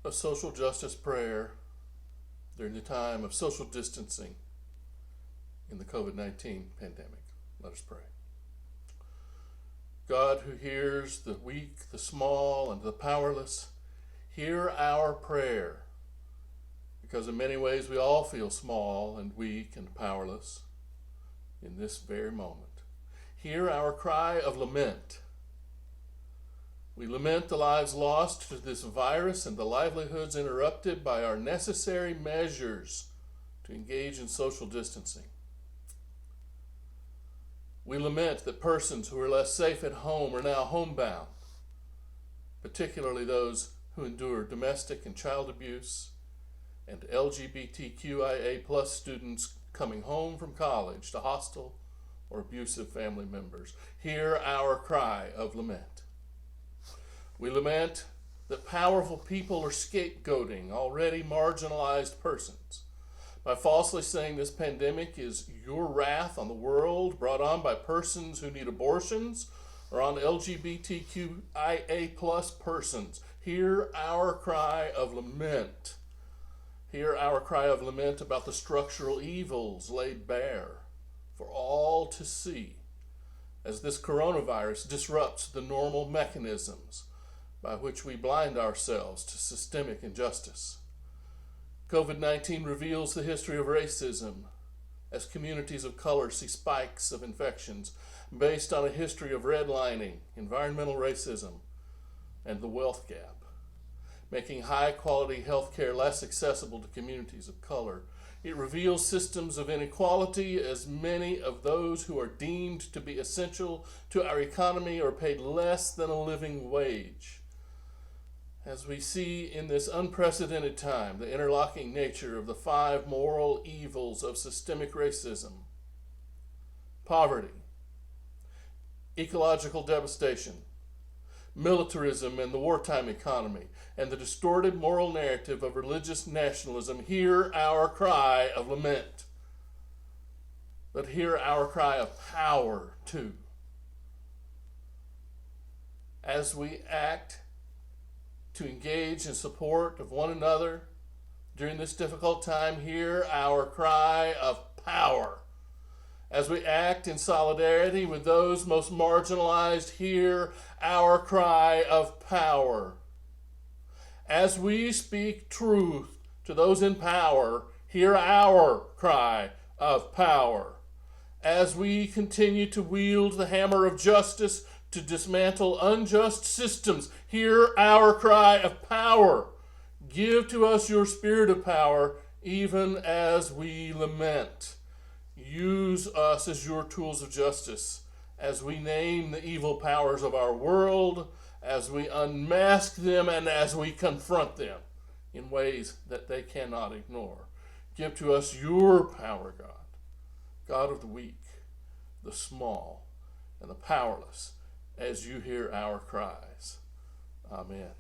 a social justice prayer during the time of social distancing in the COVID-19 pandemic. Let us pray. God, who hears the weak, the small, and the powerless, hear our prayer, because in many ways we all feel small and weak and powerless in this very moment. Hear our cry of lament. We lament the lives lost to this virus and the livelihoods interrupted by our necessary measures to engage in social distancing. We lament that persons who are less safe at home are now homebound, particularly those who endure domestic and child abuse, and LGBTQIA+ students coming home from college to hostile or abusive family members. Hear our cry of lament. We lament that powerful people are scapegoating already marginalized persons by falsely saying this pandemic is your wrath on the world brought on by persons who need abortions or on LGBTQIA+ persons. Hear our cry of lament. Hear our cry of lament about the structural evils laid bare for all to see as this coronavirus disrupts the normal mechanisms by which we blind ourselves to systemic injustice. COVID-19 reveals the history of racism as communities of color see spikes of infections based on a history of redlining, environmental racism, and the wealth gap, making high-quality healthcare less accessible to communities of color. It reveals systems of inequality as many of those who are deemed to be essential to our economy are paid less than a living wage. As we see in this unprecedented time, the interlocking nature of the 5 moral evils of systemic racism: poverty, ecological devastation, militarism and the wartime economy, and the distorted moral narrative of religious nationalism. Hear our cry of lament. But hear our cry of power too. As we act to engage in support of one another during this difficult time, hear our cry of power. As we act in solidarity with those most marginalized, hear our cry of power. As we speak truth to those in power, hear our cry of power. As we continue to wield the hammer of justice to dismantle unjust systems, hear our cry of power. Give to us your spirit of power, even as we lament. Use us as your tools of justice as we name the evil powers of our world, as we unmask them, and as we confront them in ways that they cannot ignore. Give to us your power, God, God of the weak, the small, and the powerless, as you hear our cries. Amen.